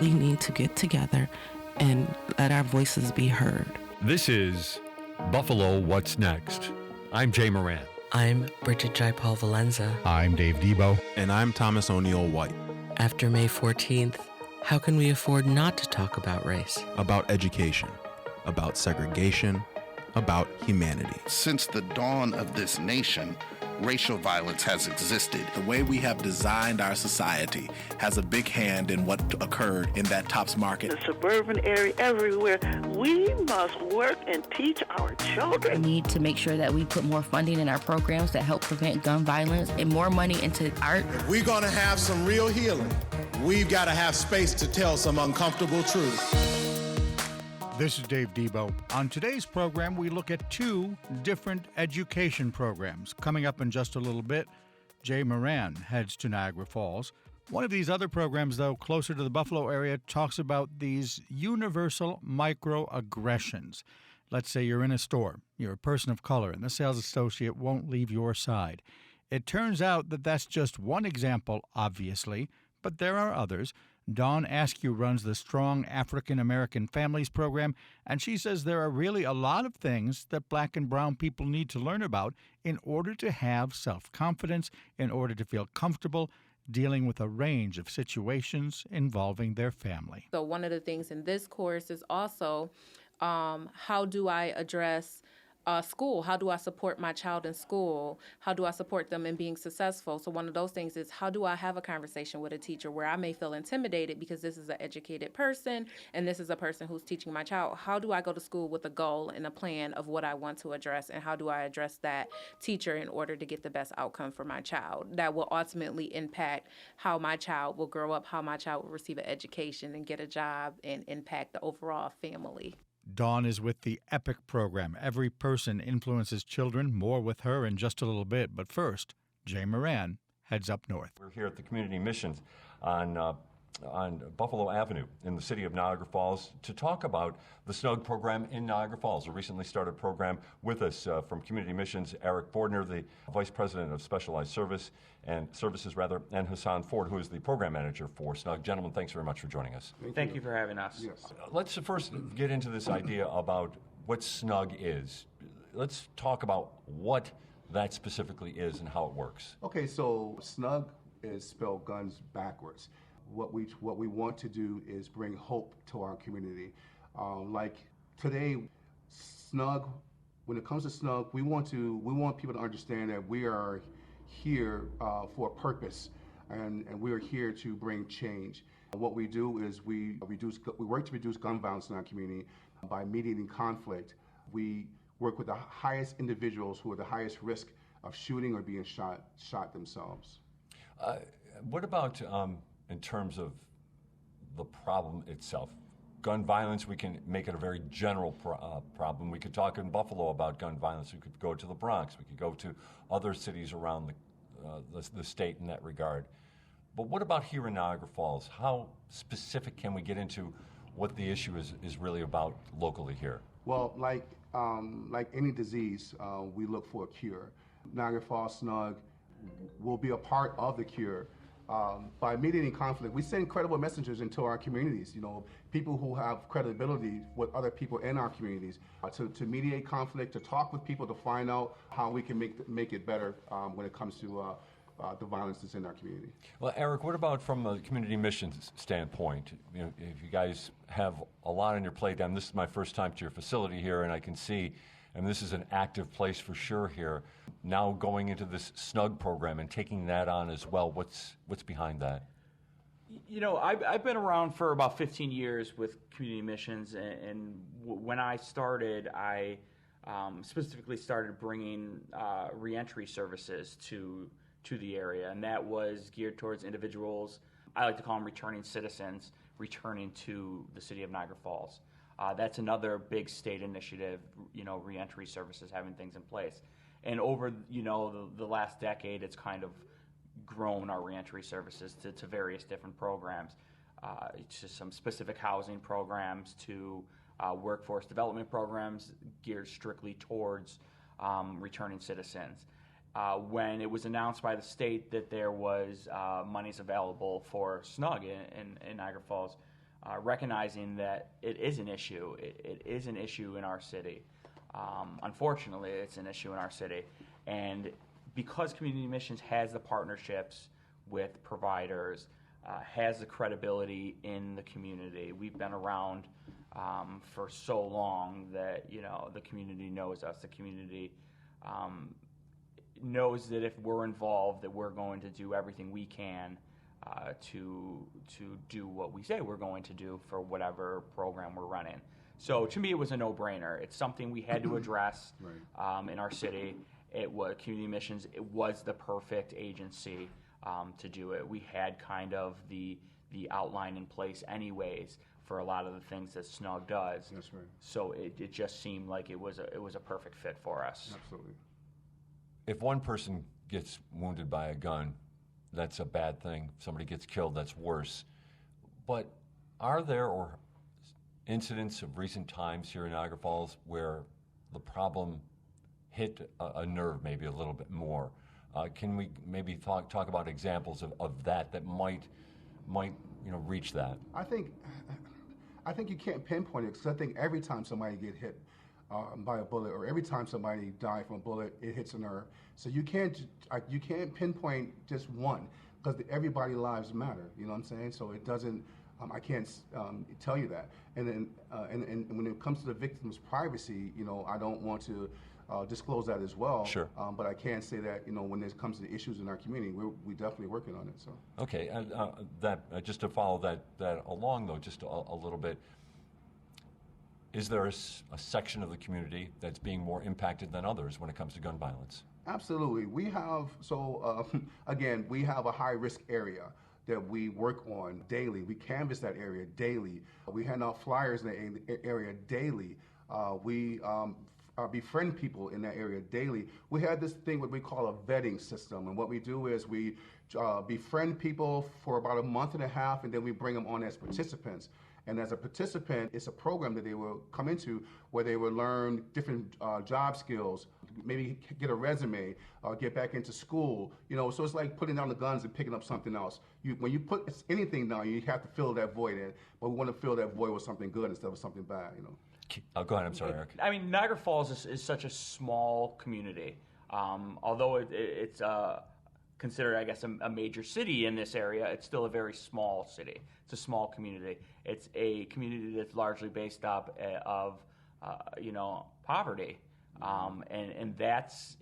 we need to get together and let our voices be heard. This is Buffalo What's Next. I'm Jay Moran. I'm Bridget Jaipal Valenza. I'm Dave Debo. And I'm Thomas O'Neill White. After May 14th, how can we afford not to talk about race? About education, about segregation, about humanity. Since the dawn of this nation, racial violence has existed. The way we have designed our society has a big hand in what occurred in that Tops Market. The suburban area, everywhere. We must work and teach our children. We need to make sure that we put more funding in our programs that help prevent gun violence and more money into art. If we're going to have some real healing, we've got to have space to tell some uncomfortable truth. This is Dave Debo. On today's program, we look at two different education programs. Coming up in just a little bit, Jay Moran heads to Niagara Falls. One of these other programs, though, closer to the Buffalo area, talks about these universal microaggressions. Let's say you're in a store, you're a person of color, and the sales associate won't leave your side. It turns out that that's just one example, obviously, but there are others. Dawn Askew runs the Strong African American Families program, and she says there are really a lot of things that black and brown people need to learn about in order to have self-confidence, in order to feel comfortable dealing with a range of situations involving their family. So one of the things in this course is also how do I address school? How do I support my child in school? How do I support them in being successful? So one of those things is how do I have a conversation with a teacher where I may feel intimidated because this is an educated person and this is a person who's teaching my child. How do I go to school with a goal and a plan of what I want to address, and how do I address that teacher in order to get the best outcome for my child? That will ultimately impact how my child will grow up, how my child will receive an education and get a job, and impact the overall family. Dawn is with the EPIC program. Every person influences children. More with her in just a little bit. But first, Jay Moran heads up north. We're here at the Community Missions on Buffalo Avenue in the city of Niagara Falls to talk about the SNUG program in Niagara Falls, a recently started program. With us from Community Missions, Eric Boerdner, the Vice President of Specialized Services, and Hassan Ford, who is the Program Manager for SNUG. Gentlemen, thanks very much for joining us. Thank you for having us. Yes. Let's first get into this idea about what SNUG is. Let's talk about what that specifically is and how it works. Okay, so SNUG is spelled guns backwards. What we want to do is bring hope to our community. Like today, SNUG. When it comes to SNUG, we want people to understand that we are here for a purpose, and we are here to bring change. What we do is we work to reduce gun violence in our community by mediating conflict. We work with the highest individuals who are the highest risk of shooting or being shot themselves. What about in terms of the problem itself? Gun violence, we can make it a very general problem. We could talk in Buffalo about gun violence. We could go to the Bronx. We could go to other cities around the state in that regard. But what about here in Niagara Falls? How specific can we get into what the issue is really about locally here? Well, like any disease, we look for a cure. Niagara Falls SNUG will be a part of the cure. By mediating conflict, we send credible messengers into our communities, people who have credibility with other people in our communities, to mediate conflict, to talk with people, to find out how we can make it better when it comes to the violence that's in our community. Well, Eric, what about from a community missions standpoint? If you guys have a lot on your plate, and this is my first time to your facility here, and I can see, and this is an active place for sure here. Now going into this SNUG program and taking that on as well, what's behind that? I've been around for about 15 years with community missions, and when I started, I specifically started bringing reentry services to the area, and that was geared towards individuals, I like to call them returning citizens, returning to the city of Niagara Falls. That's another big state initiative, reentry services, having things in place. And over, the last decade, it's kind of grown our reentry services to various different programs, to some specific housing programs, to workforce development programs geared strictly towards returning citizens. When it was announced by the state that there was monies available for SNUG in Niagara Falls, recognizing that it is an issue. It is an issue in our city. Unfortunately, it's an issue in our city. And because community missions has the partnerships with providers, has the credibility in the community, we've been around for so long that, you know, the community knows us. The community knows that if we're involved, that we're going to do everything we can to do what we say we're going to do for whatever program we're running. So to me, it was a no-brainer. It's something we had to address in our city. It was community missions. It was the perfect agency to do it. We had kind of the outline in place anyways for a lot of the things that SNUG does. That's right. So it just seemed like it was a perfect fit for us. Absolutely. If one person gets wounded by a gun, that's a bad thing. If somebody gets killed, that's worse. But are there incidents of recent times here in Niagara Falls where the problem hit a nerve maybe a little bit more? Can we maybe talk about examples of that might reach that? I think you can't pinpoint it, because I think every time somebody get hit by a bullet, or every time somebody die from a bullet, it hits a nerve. So you can't pinpoint just one, because everybody's lives matter. You know what I'm saying? So it doesn't. I can't tell you that. And then and when it comes to the victim's privacy, you know, I don't want to disclose that as well. Sure. But I can say that, you know, when it comes to issues in our community, we're definitely working on it. So. Okay, just to follow that along though, just a little bit. Is there a section of the community that's being more impacted than others when it comes to gun violence? Absolutely. We have, again, we have a high-risk area that we work on daily. We canvass that area daily. We hand out flyers in the area daily. We befriend people in that area daily. We have this thing what we call a vetting system, and what we do is we befriend people for about a month and a half, and then we bring them on as participants. And as a participant, it's a program that they will come into where they will learn different job skills, maybe get a resume, get back into school. You know, so it's like putting down the guns and picking up something else. When you put anything down, you have to fill that void in. But we want to fill that void with something good instead of something bad, you know. Go ahead, I'm sorry, Eric. I mean, Niagara Falls is such a small community. Although it's considered, I guess, a major city in this area, it's still a very small city. It's a small community. It's a community that's largely based up of, poverty. And that's,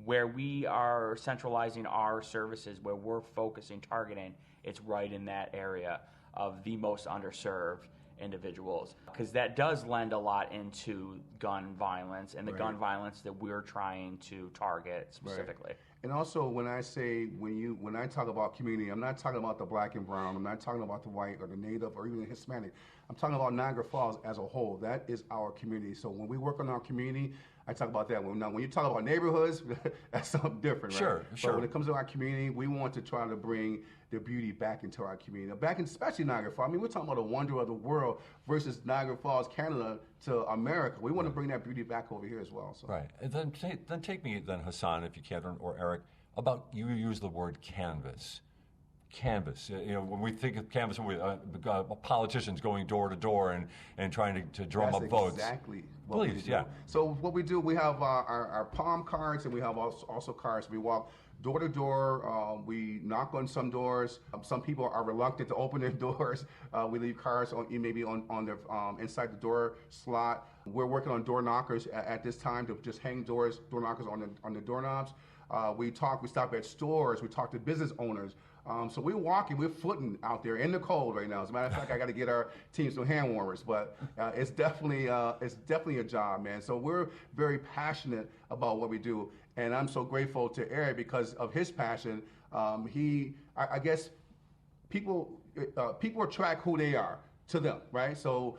where we are centralizing our services, where we're focusing, targeting, it's right in that area of the most underserved individuals, because that does lend a lot into gun violence and the gun violence that we're trying to target specifically. Right. And also, when I talk about community, I'm not talking about the black and brown. I'm not talking about the white or the native or even the Hispanic. I'm talking about Niagara Falls as a whole. That is our community. So when we work on our community, I talk about that. When you talk about neighborhoods, that's something different, right? Sure. But when it comes to our community, we want to try to bring the beauty back into our community. Back in, especially Niagara Falls. I mean, we're talking about a wonder of the world versus Niagara Falls, Canada to America. We want to bring that beauty back over here as well. So. Right. And then take me, Hassan, if you can, or Eric, about, you use the word canvas. Canvas. When we think of canvas, politicians going door to door and trying to drum up votes. Exactly. Please, yeah. So what we do, we have our palm cards, and we have also cards. We walk door to door. We knock on some doors. Some people are reluctant to open their doors. We leave cards maybe on their inside the door slot. We're working on door knockers at this time to just hang door knockers on the doorknobs. We stop at stores. We talk to business owners. So we're footing out there in the cold right now. As a matter of fact, I got to get our team some hand warmers, but it's definitely a job, man. So we're very passionate about what we do, and I'm so grateful to Eric because of his passion. I guess people attract who they are to them, right? So.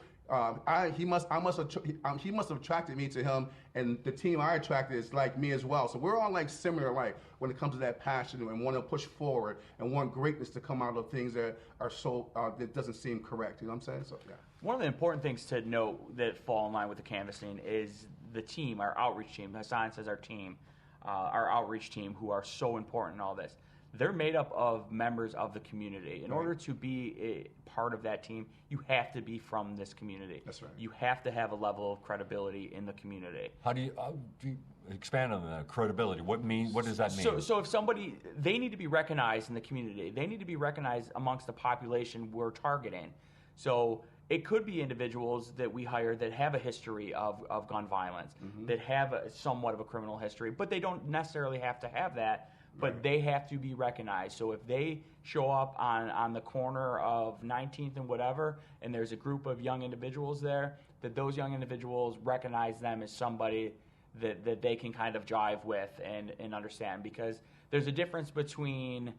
He must have attracted me to him, and the team I attracted is like me as well. So we're all like similar, like when it comes to that passion and want to push forward and want greatness to come out of things that are so that doesn't seem correct. You know what I'm saying? So yeah. One of the important things to note that fall in line with the canvassing is the team, our outreach team. Hassan says our team, our outreach team, who are so important in all this. they're made up of members of the community. In order to be a part of that team, you have to be from this community. That's right. You have to have a level of credibility in the community. How do you expand on that credibility? What does that mean? So if somebody, they need to be recognized in the community. They need to be recognized amongst the population we're targeting. So it could be individuals that we hire that have a history of gun violence, that have somewhat of a criminal history, but they don't necessarily have to have that, but they have to be recognized. So if they show up on the corner of 19th and whatever, and there's a group of young individuals there, that those young individuals recognize them as somebody that they can kind of jive with and understand. Because there's a difference between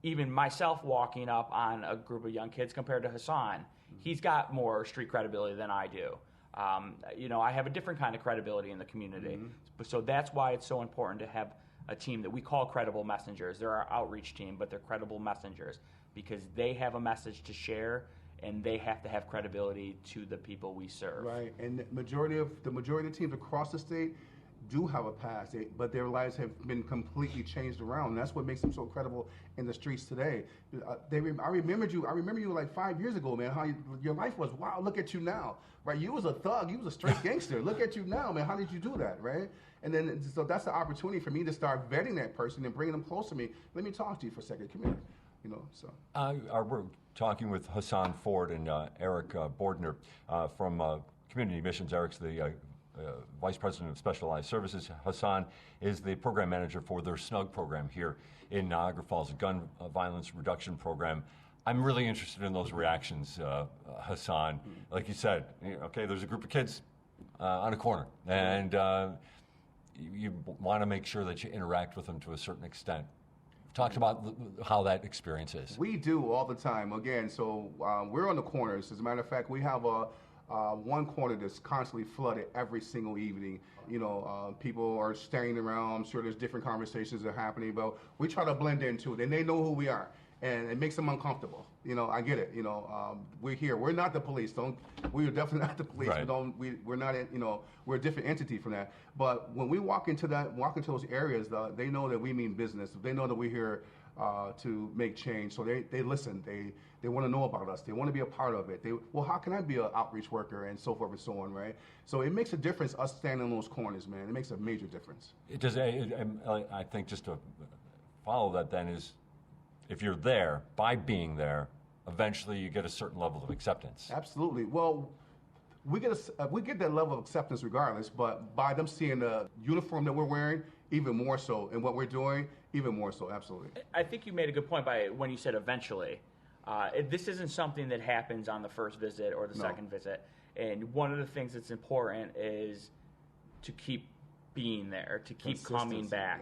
even myself walking up on a group of young kids compared to Hassan. He's got more street credibility than I do. I have a different kind of credibility in the community. So that's why it's so important to have a team that we call credible messengers. They're our outreach team, but they're credible messengers because they have a message to share, and they have to have credibility to the people we serve. Right, and the majority of the teams across the state do have a past, but their lives have been completely changed around. And that's what makes them so credible in the streets today. I remember you like 5 years ago, man. How your life was. Wow, look at you now, right? You was a thug. You was a straight gangster. Look at you now, man. How did you do that, right? And then so that's the opportunity for me to start vetting that person and bringing them close to me. Let me talk to you for a second. Come here, So we're talking with Hassan Ford and Eric Boerdner from Community Missions. Eric's the Vice President of Specialized Services. Hassan is the program manager for their SNUG program here in Niagara Falls, a gun violence reduction program. I'm really interested in those reactions, Hassan. Like you said, okay, there's a group of kids on a corner, and you want to make sure that you interact with them to a certain extent. Talked about how that experience is. We do all the time. Again, so we're on the corners. As a matter of fact, we have one corner that's constantly flooded every single evening. People are standing around. I'm sure there's different conversations that are happening, but we try to blend into it, and they know who we are, and it makes them uncomfortable. I get it. We're here. We're not the police. We're definitely not the police. Right. We're not. We're a different entity from that. But when we walk into those areas, they know that we mean business. They know that we're here to make change. So they listen. They want to know about us. They want to be a part of it. How can I be an outreach worker and so forth and so on, right? So it makes a difference, us standing in those corners, man. It makes a major difference. It does. I think just to follow that then is, if you're there, by being there, eventually you get a certain level of acceptance. Absolutely. Well, we get that level of acceptance regardless, but by them seeing the uniform that we're wearing, even more so, and what we're doing, even more so, absolutely. I think you made a good point when you said eventually. This isn't something that happens on the first visit or the second visit. And one of the things that's important is to keep being there, to keep coming back,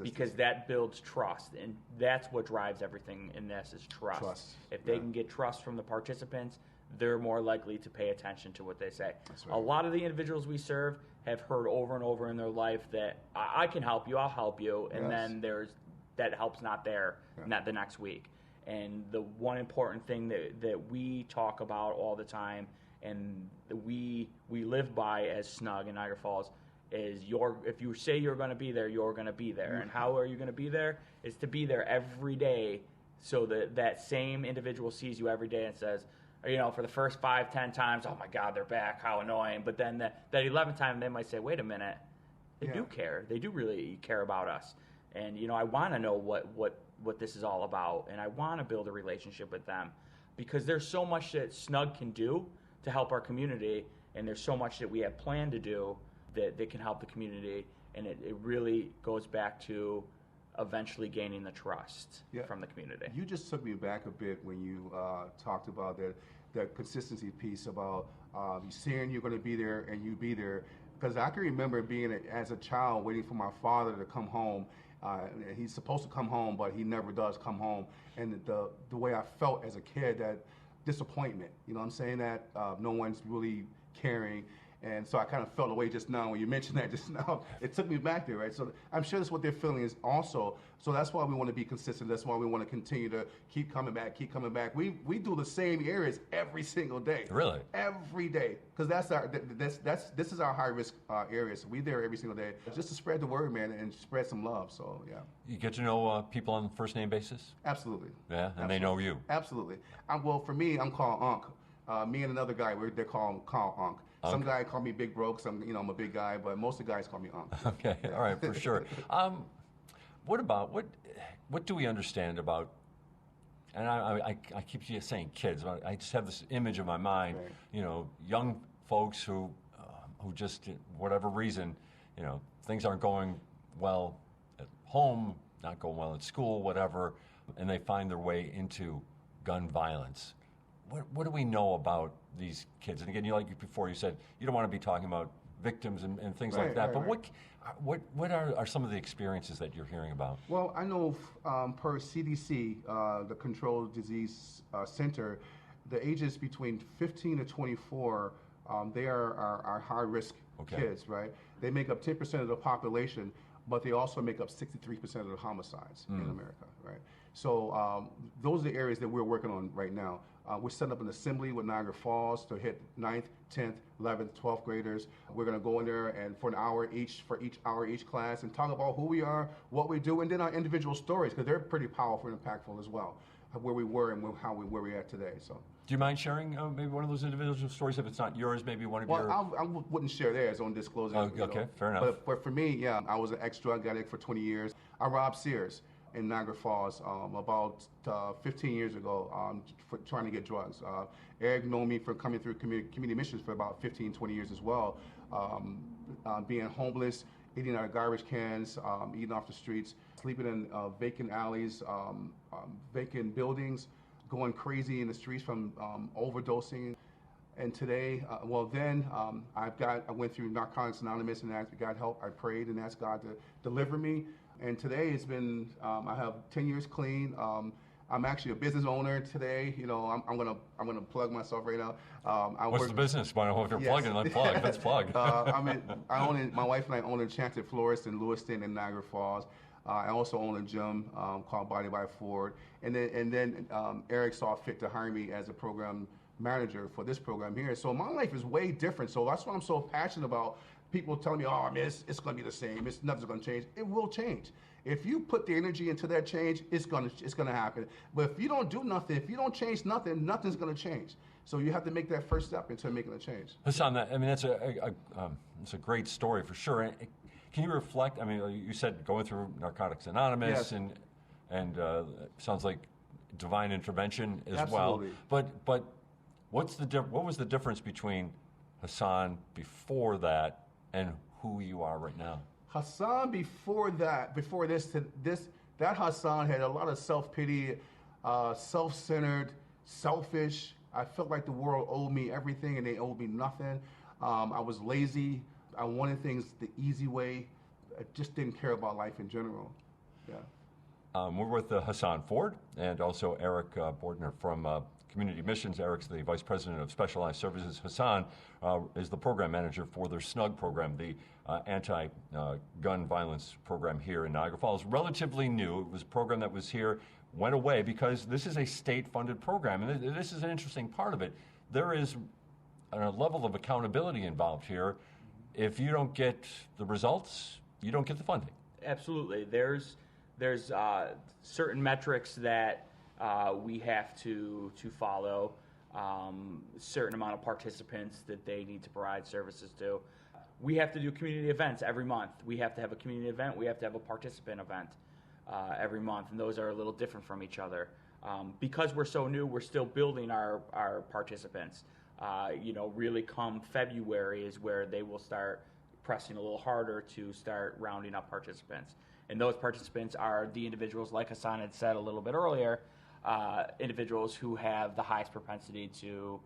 because that builds trust, and that's what drives everything in this is trust. If they can get trust from the participants, they're more likely to pay attention to what they say. Right. A lot of the individuals we serve have heard over and over in their life that I can help you, I'll help you, and then there's that help's not there not the next week. And the one important thing that we talk about all the time and we live by as SNUG in Niagara Falls is if you say you're going to be there, you're going to be there. And how are you going to be there? Is to be there every day so that same individual sees you every day and says, for the first 5, 10 times, oh my God, they're back, how annoying. But then that 11th time, they might say, wait a minute, they do care. They do really care about us. And, I want to know what this is all about, and I want to build a relationship with them because there's so much that SNUG can do to help our community, and there's so much that we have planned to do that can help the community, and it really goes back to eventually gaining the trust from the community. You just took me back a bit when you talked about that consistency piece about you saying you're going to be there and you be there, because I can remember being as a child waiting for my father to come home. He's supposed to come home, but he never does come home. And the way I felt as a kid, that disappointment, I'm saying, that no one's really caring. And so I kind of felt away just now when you mentioned that just now. It took me back there, right? So I'm sure that's what they're feeling is also. So that's why we want to be consistent. That's why we want to continue to keep coming back. We do the same areas every single day. Really? Every day, because this is our high risk area. So we're there every single day just to spread the word, man, and spread some love. So yeah. You get to know people on a first name basis? Absolutely. Yeah, and they know you. Absolutely. Well, for me, I'm called Unc. Me and another guy, they call Unc. Some guy call me Big Broke. I'm a big guy, but most of the guys call me Unc. Okay, all right, for sure. What do we understand about? And I keep saying kids. But I just have this image in my mind. Right. Young folks who just, whatever reason, things aren't going well at home, not going well at school, whatever, and they find their way into gun violence. What do we know about these kids? And again, like before, you said you don't want to be talking about victims and things like that. But what are some of the experiences that you're hearing about? Well, I know per CDC, the Controlled Disease Center, the ages between 15 to 24, they are high risk kids, right? They make up 10% of the population, but they also make up 63% of the homicides in America, right? So those are the areas that we're working on right now. We're setting up an assembly with Niagara Falls to hit 9th, 10th, 11th, 12th graders. We're going to go in there and for each hour each class and talk about who we are, what we do, and then our individual stories, because they're pretty powerful and impactful as well, where we were and where we're at today. So. Do you mind sharing maybe one of those individual stories? If it's not yours, maybe one of your... Well, I wouldn't share theirs on disclosing. Okay, fair enough. But for me, yeah, I was an ex-drug addict for 20 years. I robbed Sears in Niagara Falls about 15 years ago for trying to get drugs. Eric known me for coming through community missions for about 15, 20 years as well. Being homeless, eating out of garbage cans, eating off the streets, sleeping in vacant alleys, vacant buildings, going crazy in the streets from overdosing. And today, I went through Narcotics Anonymous and asked God help. I prayed and asked God to deliver me. And today it's been, I have 10 years clean. I'm actually a business owner today. I'm gonna plug myself right now. What's the business? If you're plugging, let's plug. My wife and I own Enchanted Florist in Lewiston and Niagara Falls. I also own a gym called Body by Ford. And then Eric saw fit to hire me as a program manager for this program here. So my life is way different. So that's why I'm so passionate about people telling me, oh, man, it's going to be the same. Nothing's going to change. It will change. If you put the energy into that change, it's going to happen. But if you don't do nothing, if you don't change nothing, nothing's going to change. So you have to make that first step into making a change. Hassan, that's a great story for sure. Can you reflect? I mean, you said going through Narcotics Anonymous, yes. and sounds like divine intervention as Absolutely. Well. But what was the difference between Hassan before that and who you are right now? Hassan before this, that Hassan had a lot of self-pity, self-centered, selfish. I felt like the world owed me everything and they owed me nothing. I was lazy. I wanted things the easy way. I just didn't care about life in general. Yeah. We're with Hassan Ford and also Eric Boerdner from Community Missions. Eric's the Vice President of Specialized Services. Hassan is the program manager for their SNUG program, the anti-gun violence program here in Niagara Falls. Relatively new. It was a program that was here, went away because this is a state-funded program. And this is an interesting part of it. There is a level of accountability involved here. If you don't get the results, you don't get the funding. Absolutely. There's certain metrics that we have to follow, certain amount of participants that they need to provide services to. We have to do community events every month. We have to have a community event. We have to have a participant event every month, and those are a little different from each other. Because we're so new, we're still building our participants. Really come February is where they will start pressing a little harder to start rounding up participants. And those participants are the individuals, like Hassan had said a little bit earlier, individuals who have the highest propensity to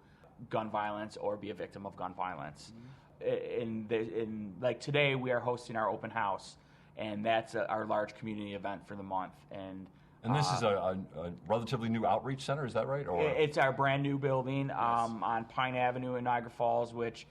gun violence or be a victim of gun violence. Like today, we are hosting our open house, and that's our large community event for the month. And this is a relatively new outreach center, is that right? Or it's our brand new building on Pine Avenue in Niagara Falls, which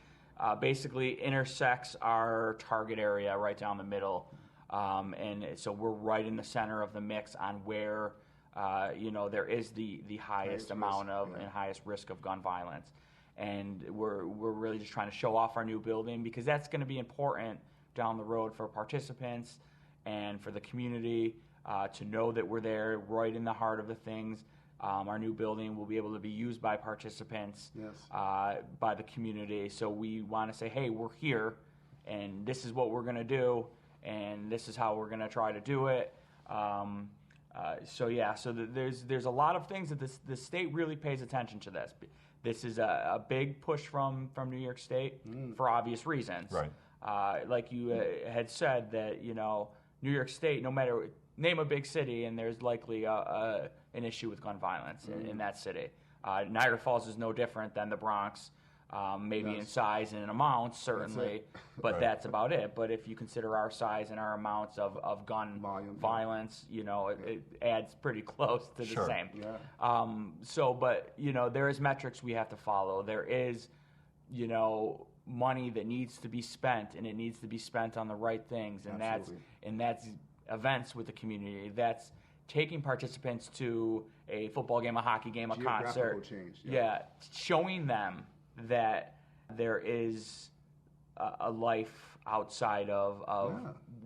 basically intersects our target area right down the middle. And so we're right in the center of the mix on where, there is the highest amount of and highest risk of gun violence. And we're really just trying to show off our new building because that's going to be important down the road for participants and for the community to know that we're there right in the heart of the things. Our new building will be able to be used by participants, by the community. So we want to say, hey, we're here, and this is what we're going to do, and this is how we're going to try to do it. So there's a lot of things that the state really pays attention to this. This is a big push from New York State for obvious reasons. Right. Like you had said that, New York State, no matter, name a big city and there's likely an issue with gun violence in that city. Niagara Falls is no different than the Bronx, maybe in size and in amounts, certainly, but that's about it. But if you consider our size and our amounts of gun violence, it adds pretty close to the same. Yeah. There is metrics we have to follow. There is, money that needs to be spent, and it needs to be spent on the right things, and that's events with the community. That's taking participants to a football game, a hockey game, a concert. Change, showing them that there is a life outside of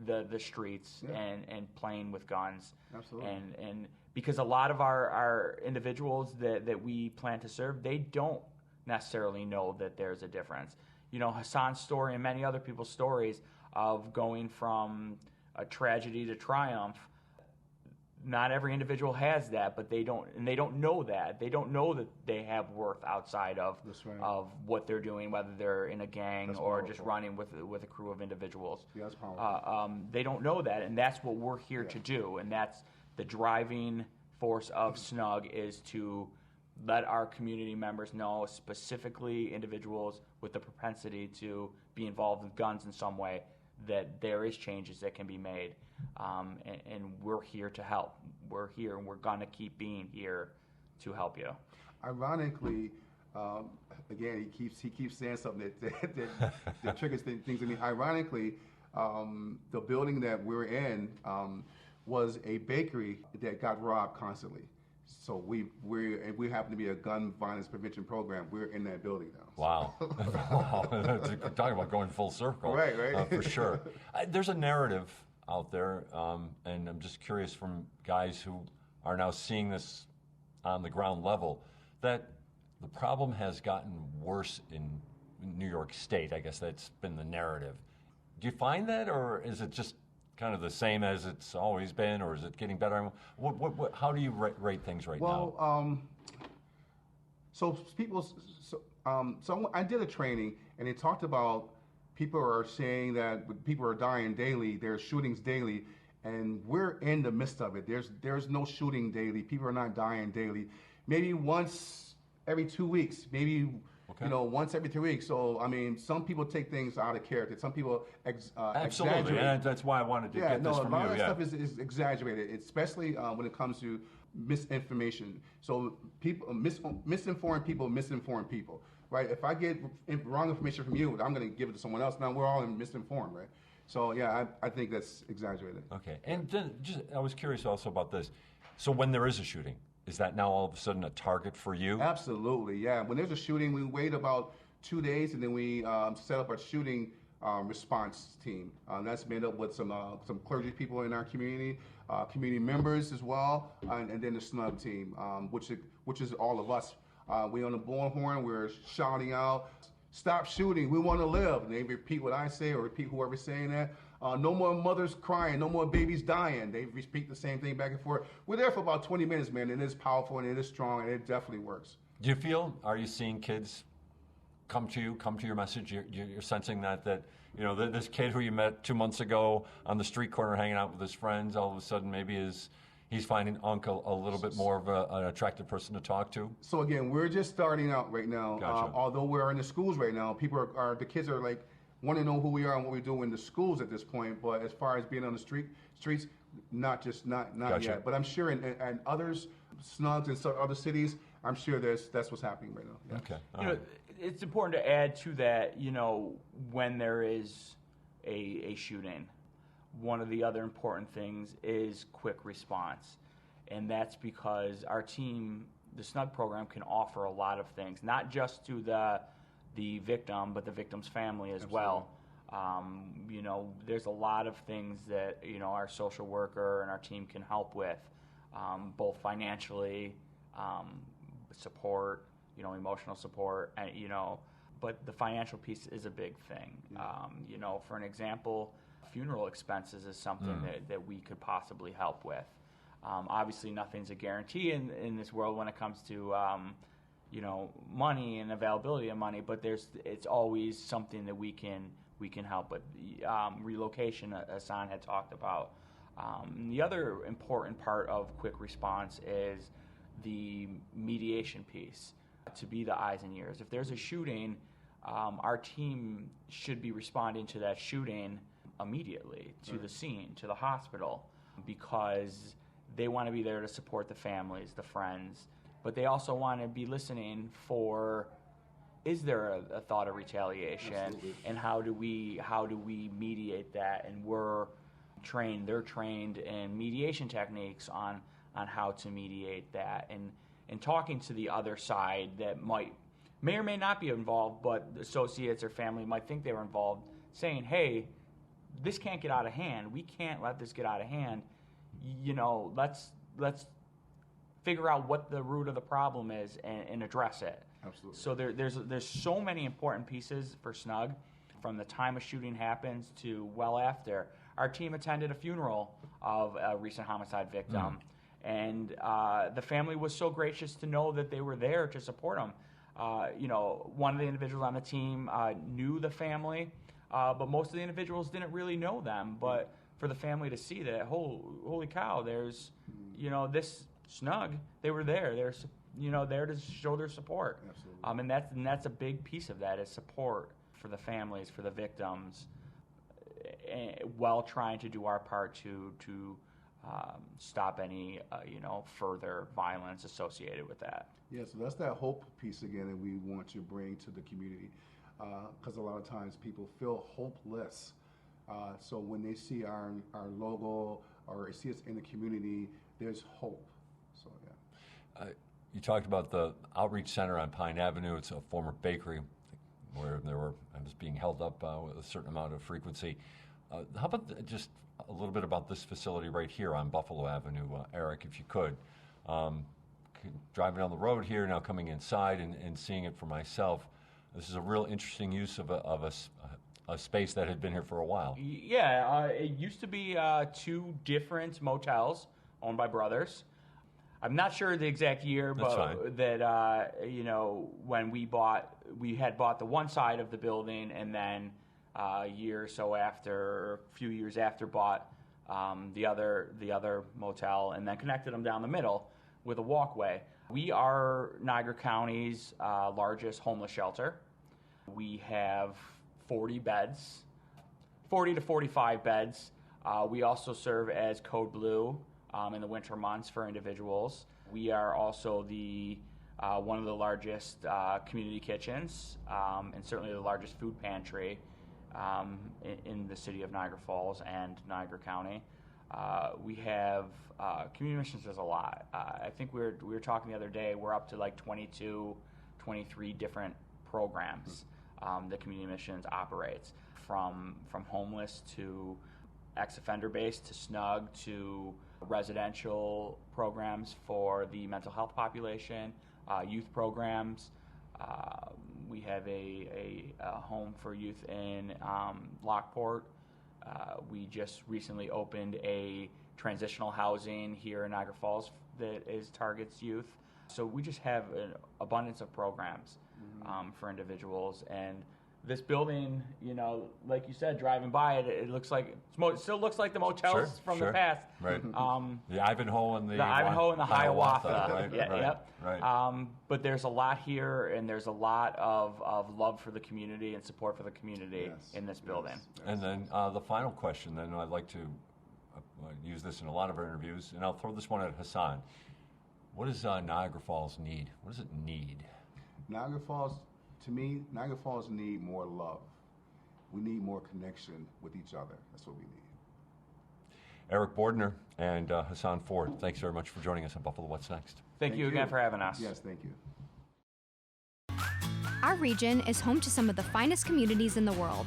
the streets and playing with guns. Absolutely. And because a lot of our individuals that we plan to serve, they don't necessarily know that there's a difference. Hassan's story and many other people's stories of going from a tragedy to triumph. Not every individual has that, but they don't know that. They don't know that they have worth outside of what they're doing, whether they're in a gang or just running with a crew of individuals. Yeah, that's powerful. They don't know that, and that's what we're here to do, and that's the driving force of SNUG, is to let our community members know, specifically individuals with the propensity to be involved with guns in some way, that there is changes that can be made, and we're here to help. We're here, and we're going to keep being here to help you. Ironically, again, he keeps saying something that triggers things in me. Ironically, the building that we're in was a bakery that got robbed constantly. So we happen to be a gun violence prevention program. We're in that building now. Wow. Talking about going full circle. Right. For sure. There's a narrative out there, and I'm just curious from guys who are now seeing this on the ground level, that the problem has gotten worse in New York State. I guess that's been the narrative. Do you find that, or is it just kind of the same as it's always been, or is it getting better? How do you rate things now? Well, so I did a training, and it talked about people are saying that people are dying daily. There's shootings daily, and we're in the midst of it. There's no shooting daily. People are not dying daily. Maybe once every 2 weeks. Maybe. Okay. Once every 3 weeks. So, some people take things out of character. Some people absolutely, exaggerate. and that's why I wanted to get this from you. A lot of stuff is exaggerated, especially when it comes to misinformation. So, people misinformed people, right? If I get wrong information from you, I'm going to give it to someone else. Now we're all misinformed, right? So, I think that's exaggerated. Okay, and then I was curious also about this. So, when there is a shooting, is that now all of a sudden a target for you? Absolutely, yeah. When there's a shooting, we wait about 2 days, and then we set up a shooting response team. That's made up with some clergy people in our community, community members as well, and then the SNUG team, which is all of us. We on the bullhorn, we're shouting out, "Stop shooting! We want to live." And they repeat what I say, or repeat whoever's saying that. No more mothers crying, no more babies dying. They repeat the same thing back and forth. We're there for about 20 minutes, man, and it's powerful, and it is strong, and it definitely works. Are you seeing kids come to your message? You're sensing that this kid who you met 2 months ago on the street corner hanging out with his friends, all of a sudden maybe he's finding Uncle a little bit more of an attractive person to talk to? So again, we're just starting out right now. Gotcha. Although we're in the schools right now, the kids are like, want to know who we are and what we do in the schools at this point, but as far as being on the streets, not Gotcha. yet. But I'm sure in others, SNUGs in some other cities, I'm sure that's what's happening right now. Yes. Okay. You know, it's important to add to that, you know, when there is a shooting, one of the other important things is quick response. And that's because our team, the SNUG program, can offer a lot of things, not just to the victim, but the victim's family as well. You know, there's a lot of things that, you know, our social worker and our team can help with, both financially, support, you know, emotional support, and, you know, but the financial piece is a big thing. You know, for an example, funeral expenses is something that we could possibly help with. Obviously, nothing's a guarantee in this world when it comes to, you know, money and availability of money, but it's always something that we can help with. Relocation, Hassan had talked about. The other important part of quick response is the mediation piece, to be the eyes and ears. If there's a shooting, our team should be responding to that shooting immediately, to the scene, to the hospital, because they want to be there to support the families, the friends, but they also want to be listening for, is there a thought of retaliation? Absolutely. And how do we mediate that? And they're trained in mediation techniques on how to mediate that, and talking to the other side that may or may not be involved, but associates or family might think they were involved, saying, hey, this can't get out of hand. We can't let this get out of hand. You know, let's figure out what the root of the problem is and address it. Absolutely. So there's so many important pieces for SNUG, from the time a shooting happens to well after. Our team attended a funeral of a recent homicide victim, and the family was so gracious to know that they were there to support them. You know, one of the individuals on the team knew the family, but most of the individuals didn't really know them. But for the family to see that, holy cow, there's, you know, this SNUG, they were there. They're, you know, there to show their support. Absolutely. And that's a big piece of that, is support for the families, for the victims, while trying to do our part to stop any, you know, further violence associated with that. Yeah, so that's that hope piece again that we want to bring to the community, because a lot of times people feel hopeless. So when they see our logo or see us in the community, there's hope. So yeah. You talked about the Outreach Center on Pine Avenue. It's a former bakery where I was being held up with a certain amount of frequency. How about just a little bit about this facility right here on Buffalo Avenue, Eric, if you could. Driving down the road here, now coming inside and seeing it for myself, this is a real interesting use of a space that had been here for a while. Yeah, it used to be 2 different motels owned by brothers. I'm not sure the exact year, but that you know, when we had bought the one side of the building, and then a year or so after, or a few years after, bought the other motel, and then connected them down the middle with a walkway. We are Niagara County's largest homeless shelter. We have 40 beds, 40 to 45 beds. We also serve as Code Blue in the winter months for individuals. We are also one of the largest community kitchens, and certainly the largest food pantry in the city of Niagara Falls and Niagara County. We have community missions does a lot. I think we were talking the other day, we're up to like 22, 23 different programs that community missions operates, from homeless to ex-offender based to SNUG to residential programs for the mental health population, youth programs. We have a home for youth in Lockport. We just recently opened a transitional housing here in Niagara Falls that targets youth. So we just have an abundance of programs for individuals. And this building, you know, like you said, driving by it, it looks like it still looks like the motels from the past. Right. The Ivanhoe and the Ivanhoe and the Hiawatha. Right. Yeah, right. Yep. Right. But there's a lot here, and there's a lot of love for the community and support for the community in this building. Yes. And then the final question, then I'd like to use this in a lot of our interviews, and I'll throw this one at Hassan. What does Niagara Falls need? What does it need? Niagara Falls, to me, Niagara Falls need more love. We need more connection with each other. That's what we need. Eric Boerdner and Hassan Ford, thanks very much for joining us on Buffalo What's Next. Thank you again for having us. Yes, thank you. Our region is home to some of the finest communities in the world.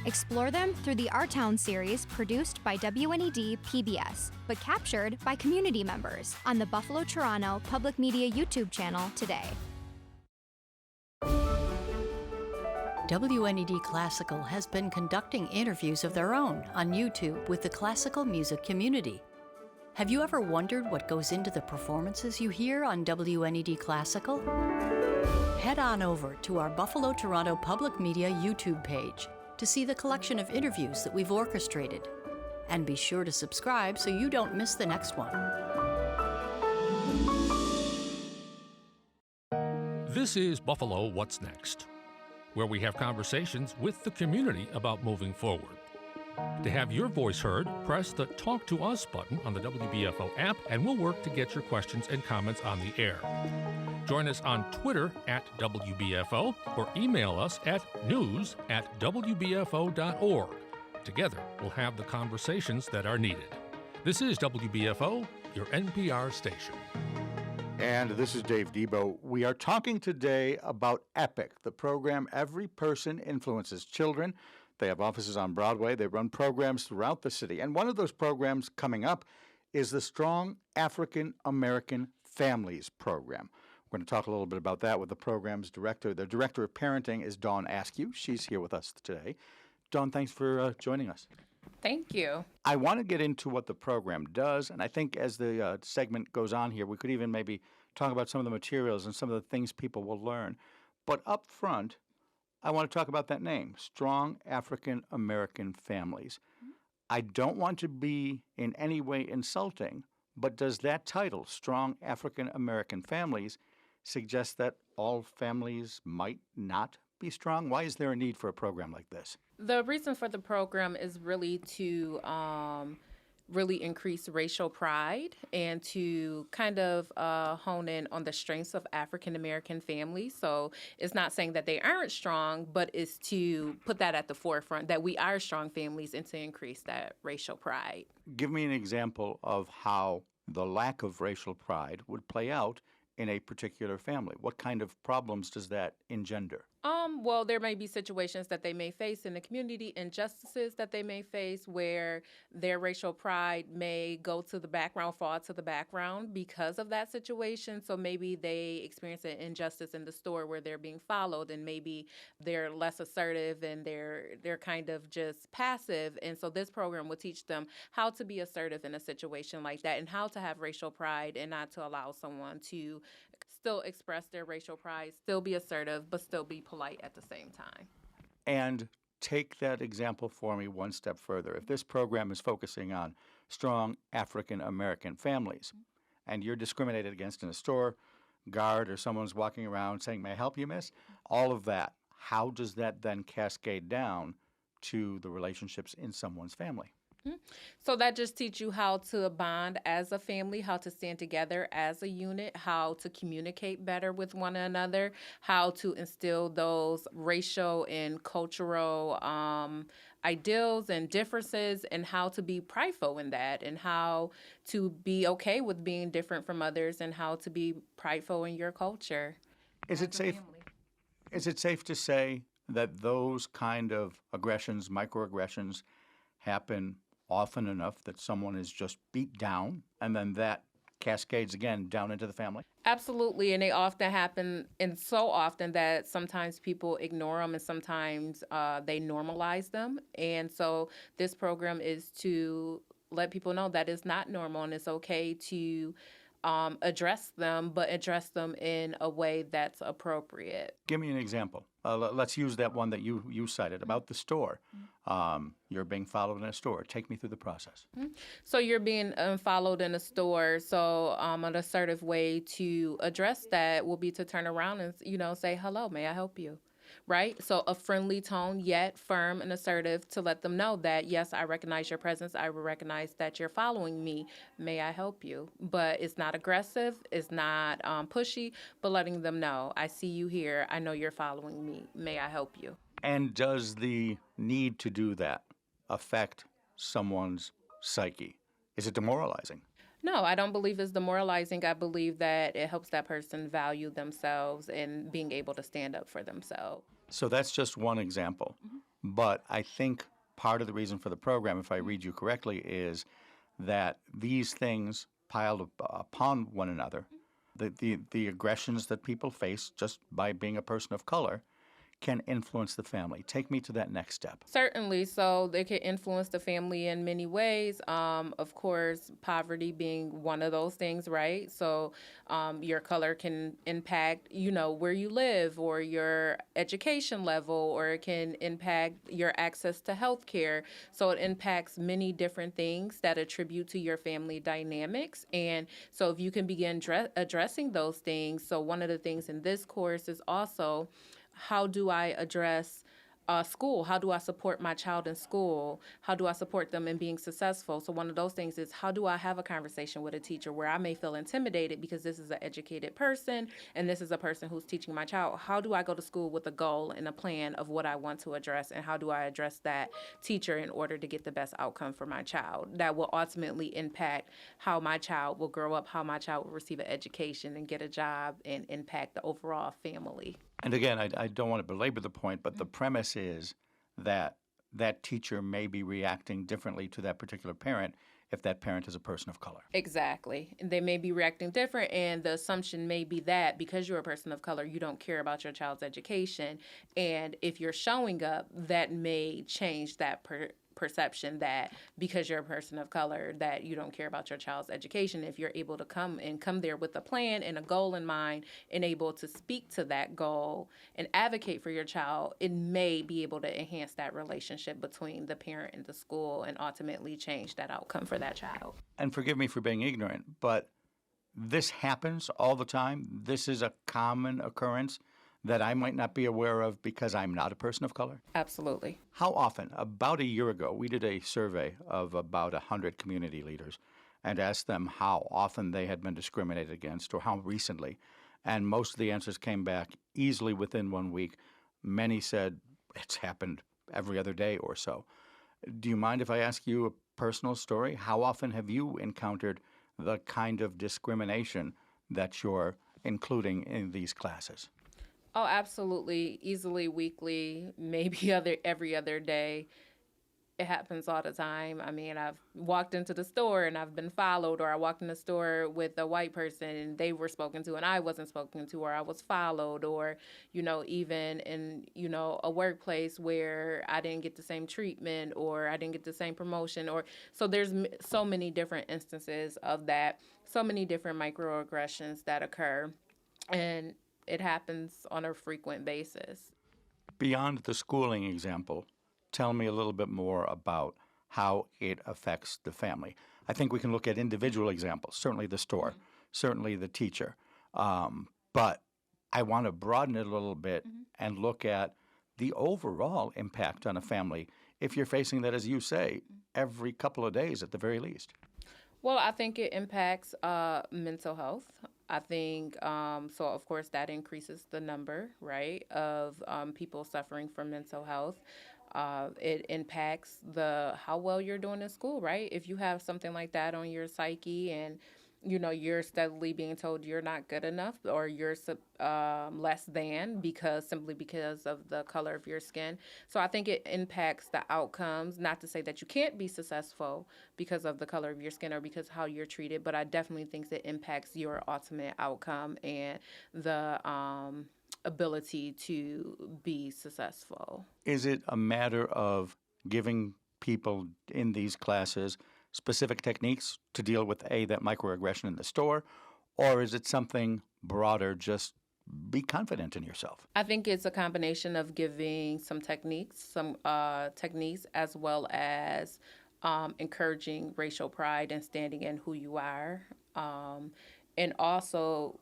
Explore them through the Our Town series produced by WNED PBS, but captured by community members on the Buffalo Toronto Public Media YouTube channel today. WNED Classical has been conducting interviews of their own on YouTube with the classical music community. Have you ever wondered what goes into the performances you hear on WNED Classical? Head on over to our Buffalo Toronto Public Media YouTube page to see the collection of interviews that we've orchestrated. And be sure to subscribe so you don't miss the next one. This is Buffalo What's Next, where we have conversations with the community about moving forward. To have your voice heard, press the Talk to Us button on the WBFO app, and we'll work to get your questions and comments on the air. Join us on Twitter @WBFO or email us at news@WBFO.org. Together, we'll have the conversations that are needed. This is WBFO, your NPR station. And this is Dave Debo. We are talking today about EPIC, the program Every Person Influences Children. They have offices on Broadway. They run programs throughout the city. And one of those programs coming up is the Strong African American Families program. We're going to talk a little bit about that with the program's director. The director of parenting is Dawn Askew. She's here with us today. Dawn, thanks for joining us. Thank you. I want to get into what the program does, and I think as the segment goes on here, we could even maybe talk about some of the materials and some of the things people will learn. But up front, I want to talk about that name, Strong African American Families. I don't want to be in any way insulting, but does that title, Strong African American Families, suggest that all families might not be strong? Why is there a need for a program like this? The reason for the program is really to really increase racial pride and to kind of hone in on the strengths of African American families. So it's not saying that they aren't strong, but it's to put that at the forefront, that we are strong families, and to increase that racial pride. Give me an example of how the lack of racial pride would play out in a particular family. What kind of problems does that engender? Well, there may be situations that they may face in the community, injustices that they may face where their racial pride may go to the background, fall to the background because of that situation. So maybe they experience an injustice in the store where they're being followed, and maybe they're less assertive and they're kind of just passive. And so this program will teach them how to be assertive in a situation like that, and how to have racial pride and not to allow someone to still express their racial pride, still be assertive, but still be polite at the same time. And take that example for me one step further. If this program is focusing on strong African American families, and you're discriminated against in a store, guard or someone's walking around saying, "May I help you, miss?" All of that, how does that then cascade down to the relationships in someone's family? So that just teaches you how to bond as a family, how to stand together as a unit, how to communicate better with one another, how to instill those racial and cultural ideals and differences, and how to be prideful in that, and how to be okay with being different from others, and how to be prideful in your culture. Is it safe to say that those kind of aggressions, microaggressions, happen often enough that someone is just beat down, and then that cascades again down into the family? Absolutely, and they often happen, and so often that sometimes people ignore them, and sometimes they normalize them. And so this program is to let people know that it's not normal, and it's okay to address them, but address them in a way that's appropriate. Give me an example. Let's use that one that you cited about the store. You're being followed in a store. Take me through the process. So you're being followed in a store. So an assertive way to address that will be to turn around and say, "Hello, may I help you?" right? So a friendly tone, yet firm and assertive to let them know that, yes, I recognize your presence. I recognize that you're following me. May I help you? But it's not aggressive. It's not pushy, but letting them know, I see you here. I know you're following me. May I help you? And does the need to do that affect someone's psyche? Is it demoralizing? No, I don't believe it's demoralizing. I believe that it helps that person value themselves and being able to stand up for themselves. So that's just one example. But I think part of the reason for the program, if I read you correctly, is that these things piled upon one another, the aggressions that people face just by being a person of color, can influence the family. Take me to that next step. Certainly. So they can influence the family in many ways. Of course, poverty being one of those things, right? So your color can impact, where you live or your education level, or it can impact your access to health care. So it impacts many different things that attribute to your family dynamics. And so if you can begin addressing those things, so one of the things in this course is also, how do I address school? How do I support my child in school? How do I support them in being successful? So one of those things is, how do I have a conversation with a teacher where I may feel intimidated because this is an educated person and this is a person who's teaching my child? How do I go to school with a goal and a plan of what I want to address, and how do I address that teacher in order to get the best outcome for my child? That will ultimately impact how my child will grow up, how my child will receive an education and get a job, and impact the overall family. And again, I don't want to belabor the point, but the premise is that that teacher may be reacting differently to that particular parent if that parent is a person of color. Exactly. They may be reacting different, and the assumption may be that because you're a person of color, you don't care about your child's education. And if you're showing up, that may change that perception that because you're a person of color that you don't care about your child's education. If you're able to come there with a plan and a goal in mind and able to speak to that goal and advocate for your child, it may be able to enhance that relationship between the parent and the school and ultimately change that outcome for that child. And forgive me for being ignorant, but this happens all the time. This is a common occurrence that I might not be aware of because I'm not a person of color? Absolutely. How often? About a year ago, we did a survey of about 100 community leaders and asked them how often they had been discriminated against or how recently. And most of the answers came back easily within 1 week. Many said it's happened every other day or so. Do you mind if I ask you a personal story? How often have you encountered the kind of discrimination that you're including in these classes? Oh, absolutely. Easily weekly, maybe every other day. It happens all the time. I mean, I've walked into the store and I've been followed, or I walked in the store with a white person and they were spoken to and I wasn't spoken to, or I was followed, or, even in, a workplace where I didn't get the same treatment or I didn't get the same promotion, or so there's so many different instances of that, so many different microaggressions that occur. And it happens on a frequent basis. Beyond the schooling example, tell me a little bit more about how it affects the family. I think we can look at individual examples, certainly the store, certainly the teacher. But I want to broaden it a little bit and look at the overall impact on a family if you're facing that, as you say, every couple of days at the very least. Well, I think it impacts mental health. I think, so of course that increases the number, right, of people suffering from mental health. It impacts how well you're doing in school, right? If you have something like that on your psyche and, you're steadily being told you're not good enough or you're less than simply because of the color of your skin. So I think it impacts the outcomes, not to say that you can't be successful because of the color of your skin or because how you're treated, but I definitely think it impacts your ultimate outcome and the ability to be successful. Is it a matter of giving people in these classes specific techniques to deal with, that microaggression in the store, or is it something broader, just be confident in yourself? I think it's a combination of giving some techniques, as well as encouraging racial pride and standing in who you are, and also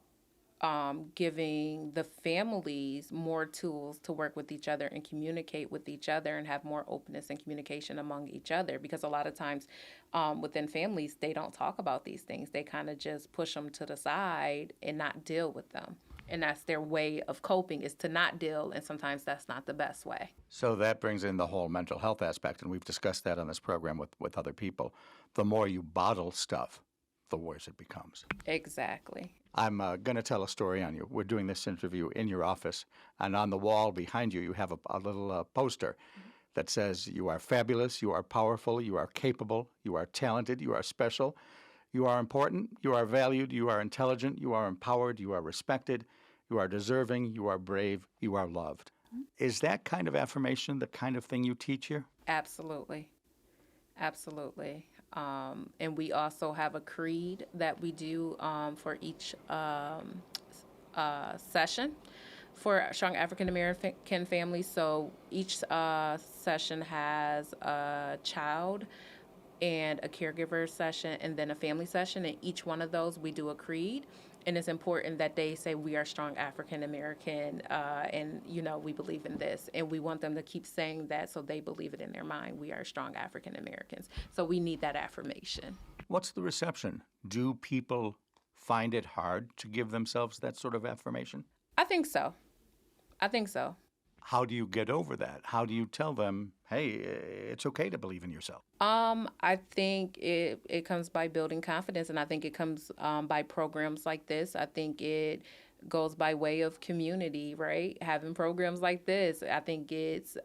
giving the families more tools to work with each other and communicate with each other and have more openness and communication among each other. Because a lot of times within families, they don't talk about these things. They kind of just push them to the side and not deal with them. And that's their way of coping, is to not deal, and sometimes that's not the best way. So that brings in the whole mental health aspect, and we've discussed that on this program with other people. The more you bottle stuff, the worse it becomes. Exactly. I'm going to tell a story on you. We're doing this interview in your office, and on the wall behind you, you have a little poster that says, "You are fabulous, you are powerful, you are capable, you are talented, you are special, you are important, you are valued, you are intelligent, you are empowered, you are respected, you are deserving, you are brave, you are loved." Is that kind of affirmation the kind of thing you teach here? Absolutely. Absolutely. And we also have a creed that we do for each session for strong African American families. So each session has a child and a caregiver session and then a family session. And each one of those, we do a creed. And it's important that they say, we are strong African American, and, we believe in this. And we want them to keep saying that so they believe it in their mind. We are strong African Americans. So we need that affirmation. What's the reception? Do people find it hard to give themselves that sort of affirmation? I think so. How do you get over that? How do you tell them, hey, it's okay to believe in yourself? I think it comes by building confidence, and I think it comes by programs like this. I think it goes by way of community, right? Having programs like this, I think it's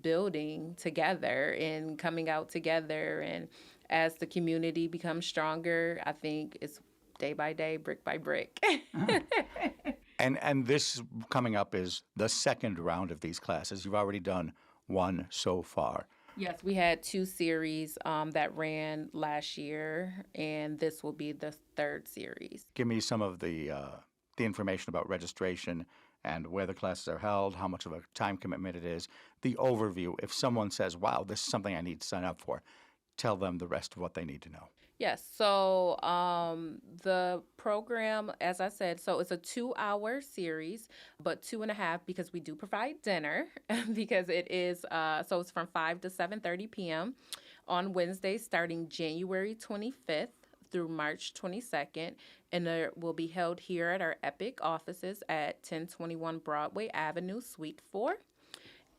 building together and coming out together. And as the community becomes stronger, I think it's day by day, brick by brick. And this coming up is the second round of these classes. You've already done one so far. Yes, we had 2 series that ran last year, and this will be the 3rd series. Give me some of the information about registration and where the classes are held, how much of a time commitment it is, the overview. If someone says, wow, this is something I need to sign up for, tell them the rest of what they need to know. Yes, so the program, as I said, so it's a 2-hour series, but 2.5 because we do provide dinner because it is, so it's from 5 to 7:30 p.m. on Wednesday starting January 25th through March 22nd, and it will be held here at our EPIC offices at 1021 Broadway Avenue, Suite 4.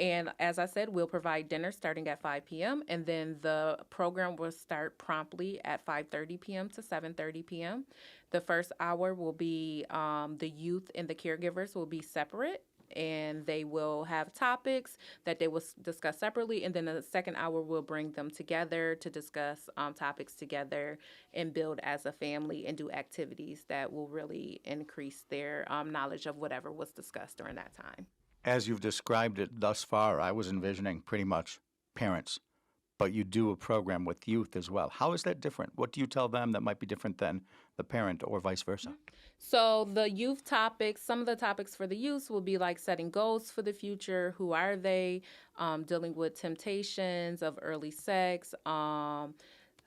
And as I said, we'll provide dinner starting at 5 p.m. And then the program will start promptly at 5:30 p.m. to 7:30 p.m. The first hour will be the youth and the caregivers will be separate. And they will have topics that they will discuss separately. And then the second hour will bring them together to discuss topics together and build as a family and do activities that will really increase their knowledge of whatever was discussed during that time. As you've described it thus far, I was envisioning pretty much parents, but you do a program with youth as well. How is that different? What do you tell them that might be different than the parent or vice versa? So the youth topics, some of the topics for the youth will be like setting goals for the future. Who are they? Dealing with temptations of early sex,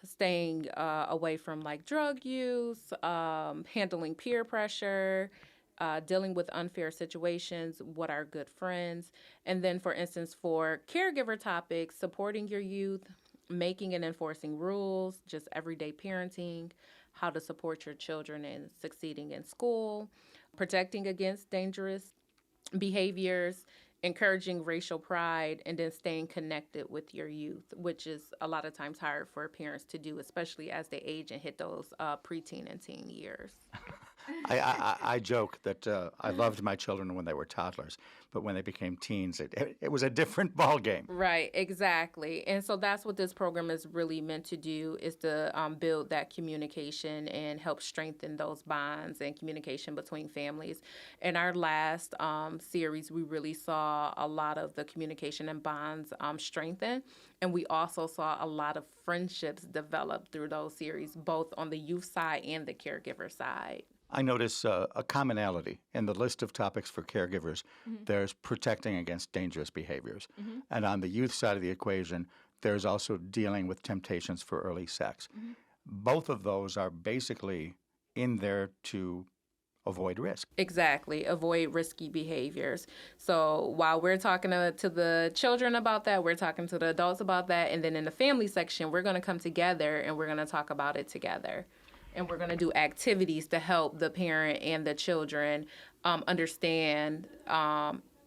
staying away from like drug use, handling peer pressure, dealing with unfair situations, what are good friends. And then, for instance, for caregiver topics, supporting your youth, making and enforcing rules, just everyday parenting, how to support your children in succeeding in school, protecting against dangerous behaviors, encouraging racial pride, and then staying connected with your youth, which is a lot of times hard for parents to do, especially as they age and hit those preteen and teen years. I joke that I loved my children when they were toddlers, but when they became teens, it was a different ballgame. Right, exactly. And so that's what this program is really meant to do, is to build that communication and help strengthen those bonds and communication between families. In our last series, we really saw a lot of the communication and bonds strengthen. And we also saw a lot of friendships develop through those series, both on the youth side and the caregiver side. I notice a commonality in the list of topics for caregivers. Mm-hmm. There's protecting against dangerous behaviors. Mm-hmm. And on the youth side of the equation, there's also dealing with temptations for early sex. Mm-hmm. Both of those are basically in there to avoid risk. Exactly. Avoid risky behaviors. So while we're talking to the children about that, we're talking to the adults about that. And then in the family section, we're going to come together and we're going to talk about it together. And we're going to do activities to help the parent and the children understand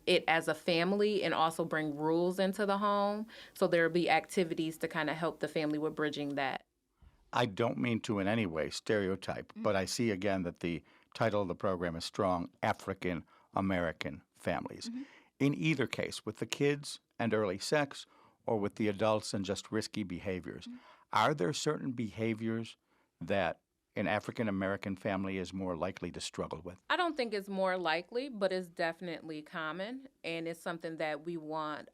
it as a family and also bring rules into the home. So there will be activities to kind of help the family with bridging that. I don't mean to in any way stereotype, but I see again that the title of the program is Strong African American Families. In either case, with the kids and early sex or with the adults and just risky behaviors, are there certain behaviors that an African American family is more likely to struggle with? I don't think it's more likely, but it's definitely common, and it's something that we want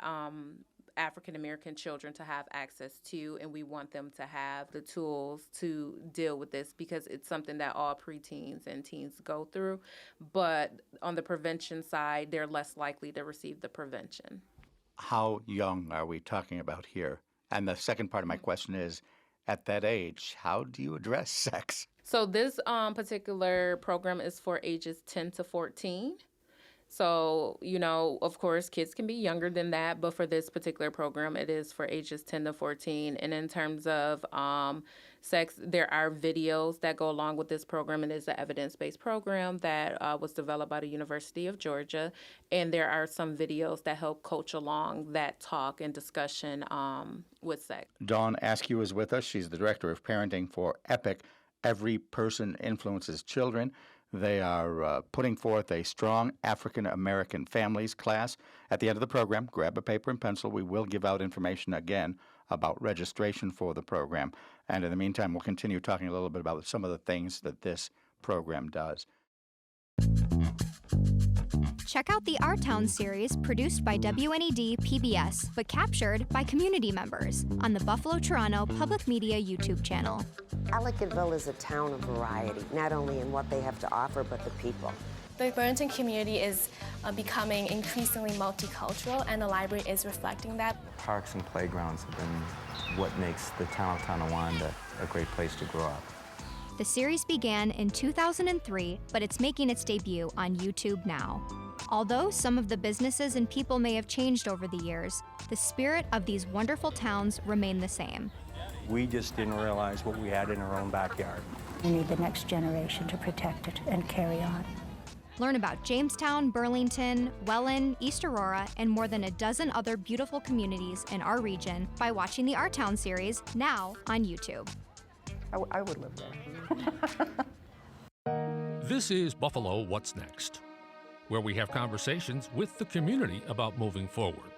African American children to have access to, and we want them to have the tools to deal with this because it's something that all preteens and teens go through. But on the prevention side, they're less likely to receive the prevention. How young are we talking about here? And the second part of my question is, at that age, how do you address sex? So this particular program is for ages 10 to 14. So, you know, of course, kids can be younger than that, but for this particular program, it is for ages 10 to 14. And in terms of sex, there are videos that go along with this program. It is an evidence-based program that was developed by the University of Georgia. And there are some videos that help coach along that talk and discussion with sex. Dawn Askew is with us. She's the director of parenting for EPIC, Every Person Influences Children. They are putting forth a Strong African American Families class. At the end of the program, grab a paper and pencil. We will give out information again about registration for the program. And in the meantime, we'll continue talking a little bit about some of the things that this program does. Check out the Our Town series produced by WNED PBS, but captured by community members on the Buffalo Toronto Public Media YouTube channel. Ellicottville is a town of variety, not only in what they have to offer, but the people. The Burlington community is becoming increasingly multicultural, and the library is reflecting that. Parks and playgrounds have been what makes the town of Tonawanda a great place to grow up. The series began in 2003, but it's making its debut on YouTube now. Although some of the businesses and people may have changed over the years, the spirit of these wonderful towns remain the same. We just didn't realize what we had in our own backyard. We need the next generation to protect it and carry on. Learn about Jamestown, Burlington, Welland, East Aurora, and more than a dozen other beautiful communities in our region by watching the Our Town series now on YouTube. I would live there. This is Buffalo What's Next, where we have conversations with the community about moving forward.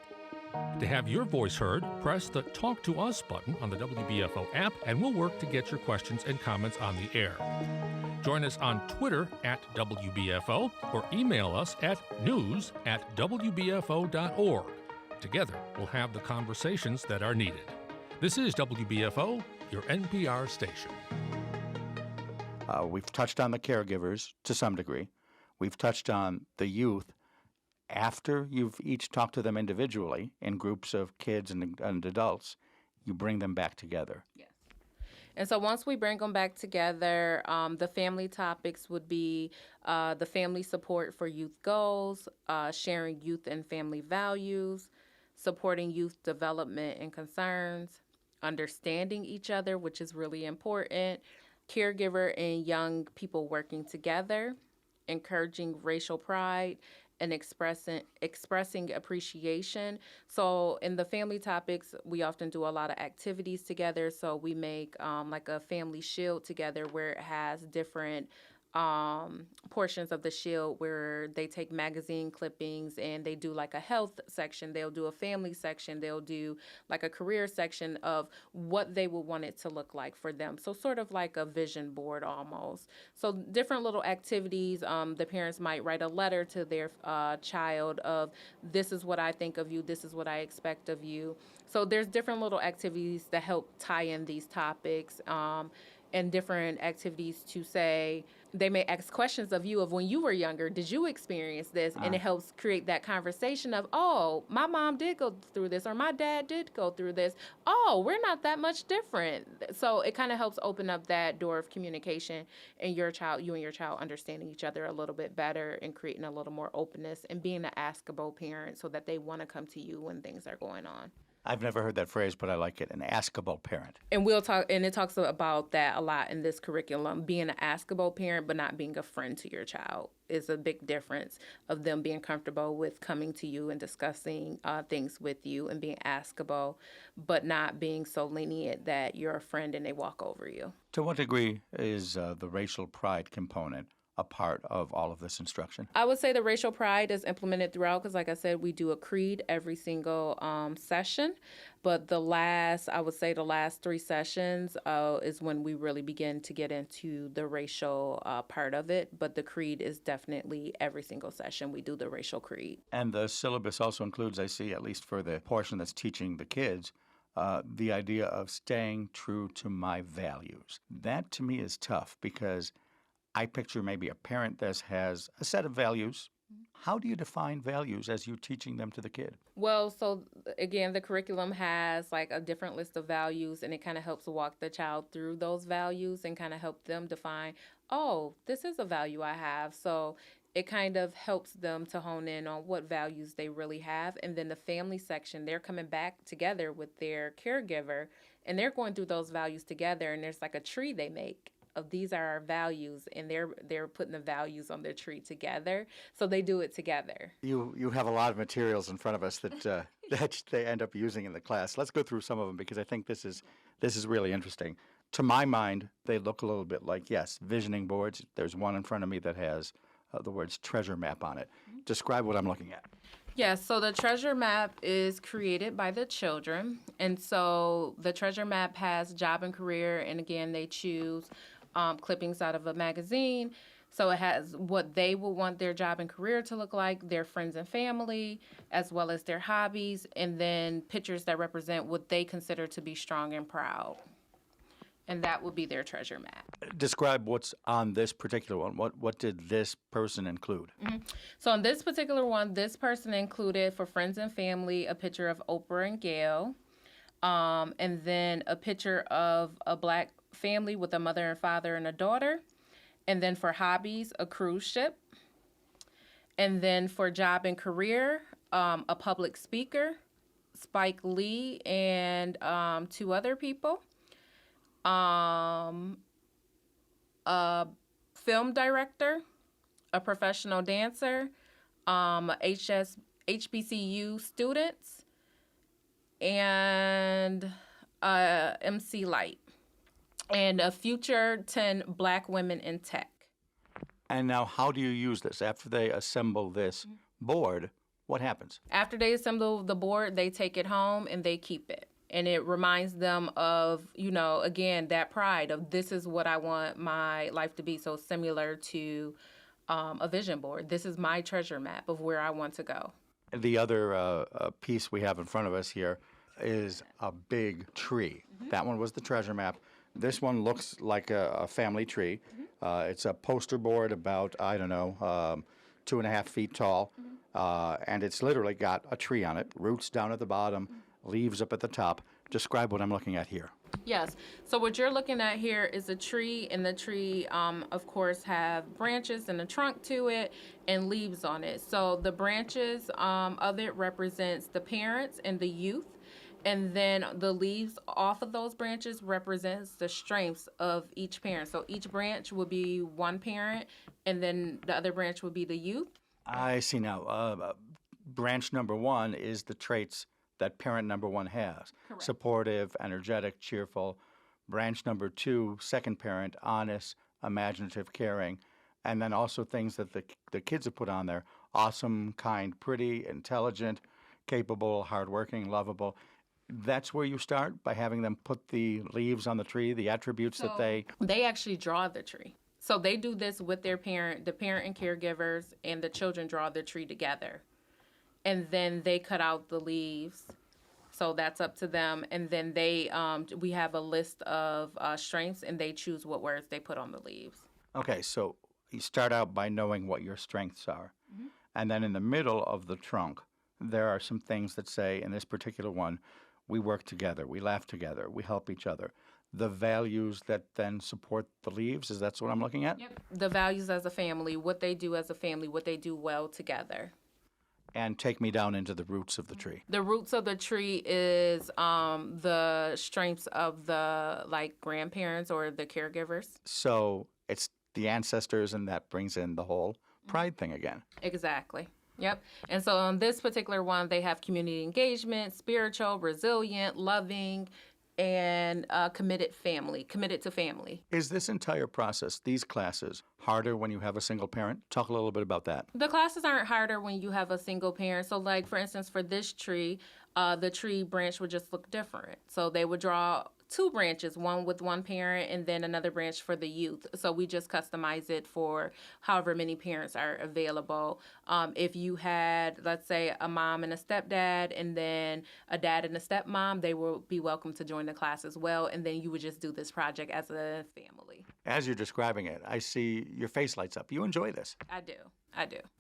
To have your voice heard, press the Talk to Us button on the WBFO app, and we'll work to get your questions and comments on the air. Join us on Twitter at WBFO or email us at news@wbfo.org. Together, we'll have the conversations that are needed. This is WBFO, your NPR station. We've touched on the caregivers to some degree. We've touched on the youth. After you've each talked to them individually in groups of kids and adults, you bring them back together. Yes. And so once we bring them back together, the family topics would be the family support for youth goals, sharing youth and family values, supporting youth development and concerns, understanding each other, which is really important, caregiver and young people working together, encouraging racial pride, and expressing appreciation. So in the family topics, we often do a lot of activities together. So we make like a family shield together where it has different portions of the shield where they take magazine clippings and they do like a health section, they'll do a family section, they'll do like a career section of what they would want it to look like for them. So sort of like a vision board almost. So different little activities. The parents might write a letter to their child of, this is what I think of you, this is what I expect of you. So there's different little activities that help tie in these topics. And different activities to say, they may ask questions of you of when you were younger. Did you experience this? And it helps create that conversation of, oh, my mom did go through this, or my dad did go through this. Oh, we're not that much different. So it kind of helps open up that door of communication and you and your child understanding each other a little bit better and creating a little more openness and being an askable parent so that they want to come to you when things are going on. I've never heard that phrase, but I like it, an askable parent. And it talks about that a lot in this curriculum. Being an askable parent, but not being a friend to your child is a big difference of them being comfortable with coming to you and discussing things with you and being askable, but not being so lenient that you're a friend and they walk over you. To what degree is the racial pride component a part of all of this instruction? I would say the racial pride is implemented throughout because, like I said, we do a creed every single session. But the last 3 sessions is when we really begin to get into the racial part of it. But the creed is definitely every single session we do the racial creed. And the syllabus also includes, I see, at least for the portion that's teaching the kids, the idea of staying true to my values. That to me is tough because I picture maybe a parent that has a set of values. How do you define values as you're teaching them to the kid? Well, so again, the curriculum has like a different list of values, and it kind of helps walk the child through those values and kind of help them define, oh, this is a value I have. So it kind of helps them to hone in on what values they really have. And then the family section, they're coming back together with their caregiver, and they're going through those values together, and there's like a tree they make. Of these are our values, and they're putting the values on their tree together, so they do it together. You have a lot of materials in front of us that that they end up using in the class. Let's go through some of them because I think this is really interesting. To my mind, they look a little bit like, yes, visioning boards. There's one in front of me that has the words treasure map on it. Describe what I'm looking at. Yes, so the treasure map is created by the children, and so the treasure map has job and career, and again, they choose clippings out of a magazine. So it has what they will want their job and career to look like, their friends and family, as well as their hobbies, and then pictures that represent what they consider to be strong and proud. And that would be their treasure map. Describe what's on this particular one. What did this person include? Mm-hmm. So on this particular one, this person included for friends and family a picture of Oprah and Gail, and then a picture of a Black family with a mother and father and a daughter. And then for hobbies, a cruise ship. And then for job and career, a public speaker, Spike Lee, and 2 other people. A film director, a professional dancer, HBCU students, and MC Light. And a future 10 Black women in tech. And now how do you use this? After they assemble this board, what happens? After they assemble the board, they take it home and they keep it. And it reminds them of, again, that pride of this is what I want my life to be. So similar to a vision board. This is my treasure map of where I want to go. The other piece we have in front of us here is a big tree. Mm-hmm. That one was the treasure map. This one looks like a family tree. Mm-hmm. It's a poster board about, 2.5 feet tall. Mm-hmm. And it's literally got a tree on it, roots down at the bottom, leaves up at the top. Describe what I'm looking at here. Yes. So what you're looking at here is a tree, and the tree, of course, have branches and a trunk to it and leaves on it. So the branches of it represents the parents and the youth. And then the leaves off of those branches represents the strengths of each parent. So each branch would be one parent, and then the other branch would be the youth. I see now. Branch number 1 is the traits that parent number 1 has. Correct. Supportive, energetic, cheerful. Branch number 2, second parent, honest, imaginative, caring. And then also things that the kids have put on there. Awesome, kind, pretty, intelligent, capable, hardworking, lovable. That's where you start, by having them put the leaves on the tree, the attributes that they... They actually draw the tree. So they do this with their parent, the parent and caregivers, and the children draw the tree together. And then they cut out the leaves. So that's up to them. And then we have a list of strengths, and they choose what words they put on the leaves. Okay, so you start out by knowing what your strengths are. And then in the middle of the trunk, there are some things that say, in this particular one, we work together, we laugh together, we help each other. The values that then support the leaves, is that what I'm looking at? Yep. The values as a family, what they do as a family, what they do well together. And take me down into the roots of the tree. The roots of the tree is the strengths of the grandparents or the caregivers. So it's the ancestors, and that brings in the whole pride thing again. Exactly. Yep. And so on this particular one, they have community engagement, spiritual, resilient, loving, and committed to family. Is this entire process, these classes, harder when you have a single parent? Talk a little bit about that. The classes aren't harder when you have a single parent. So for instance, for this tree, the tree branch would just look different. So they would draw 2 branches, one with one parent and then another branch for the youth. So we just customize it for however many parents are available. If you had, let's say, a mom and a stepdad and then a dad and a stepmom, they will be welcome to join the class as well. And then you would just do this project as a family. As you're describing it, I see your face lights up. You enjoy this. I do.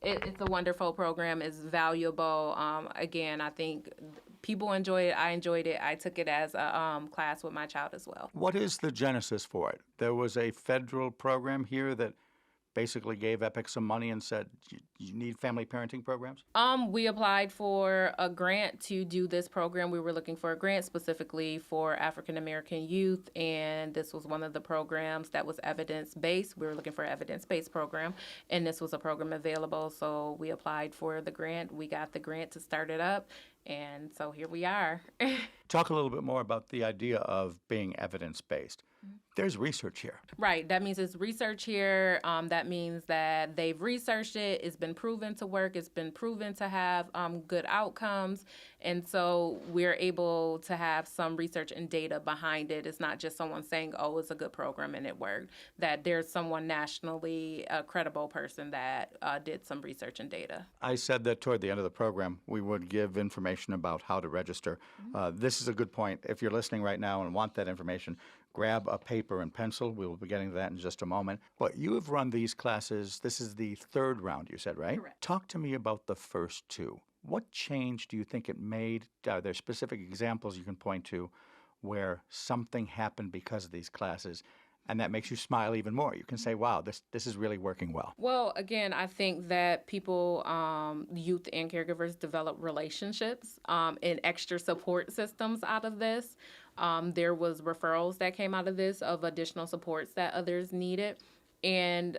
It's a wonderful program. It's valuable. Again, I think people enjoy it. I enjoyed it. I took it as a class with my child as well. What is the genesis for it? There was a federal program here that basically gave EPIC some money and said, you need family parenting programs? We applied for a grant to do this program. We were looking for a grant specifically for African-American youth, and this was one of the programs that was evidence-based. We were looking for an evidence-based program, and this was a program available, so we applied for the grant. We got the grant to start it up, and so here we are. Talk a little bit more about the idea of being evidence-based. There's research here. Right. That means it's research here. That means that they've researched it. It's been proven to work. It's been proven to have good outcomes. And so we're able to have some research and data behind it. It's not just someone saying, oh, it's a good program and it worked. That there's someone nationally, a credible person that did some research and data. I said that toward the end of the program, we would give information about how to register. This is a good point. If you're listening right now and want that information, grab a paper and pencil. We will be getting to that in just a moment. But you have run these classes. This is the 3rd round, you said, right? Correct. Talk to me about the first 2. What change do you think it made? Are there specific examples you can point to where something happened because of these classes, and that makes you smile even more? You can say, wow, this is really working well. Well, again, I think that people, youth and caregivers, develop relationships and extra support systems out of this. There was referrals that came out of this of additional supports that others needed. And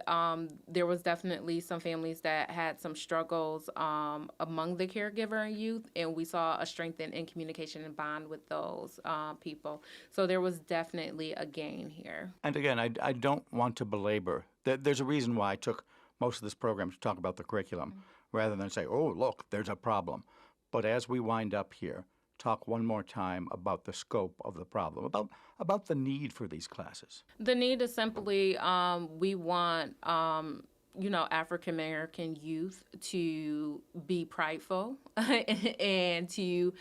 there was definitely some families that had some struggles among the caregiver and youth, and we saw a strengthen in communication and bond with those people. So there was definitely a gain here. And again, I don't want to belabor. There's a reason why I took most of this program to talk about the curriculum rather than say, oh, look, there's a problem. But as we wind up here, talk one more time about the scope of the problem, about the need for these classes. The need is simply we want African-American youth to be prideful and to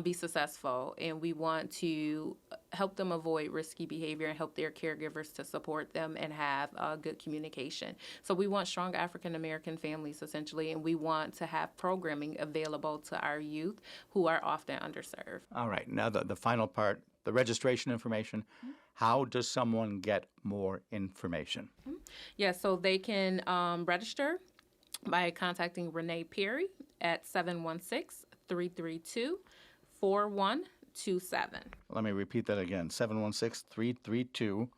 be successful. And we want to help them avoid risky behavior and help their caregivers to support them and have good communication. So we want strong African-American families, essentially, and we want to have programming available to our youth who are often underserved. All right. Now the final part, the registration information. How does someone get more information? Yeah, so they can register by contacting Renee Perry at 716-332-4127. Let me repeat that again, 716-332-4127.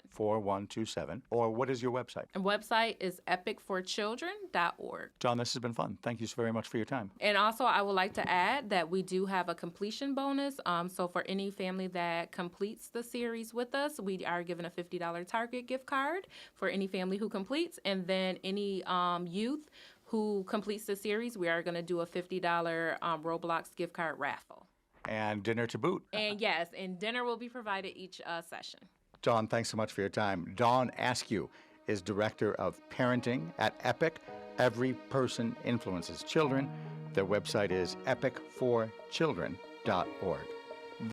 4127. Or what is your website? And website is epicforchildren.org. Dawn, this has been fun. Thank you so very much for your time. And also, I would like to add that we do have a completion bonus. So for any family that completes the series with us, we are giving a $50 Target gift card for any family who completes. And then any youth who completes the series, we are going to do a $50 Roblox gift card raffle. And dinner to boot. And yes, and dinner will be provided each session. Dawn, thanks so much for your time. Dawn Askew is Director of Parenting at EPIC. Every person influences children. Their website is epicforchildren.org.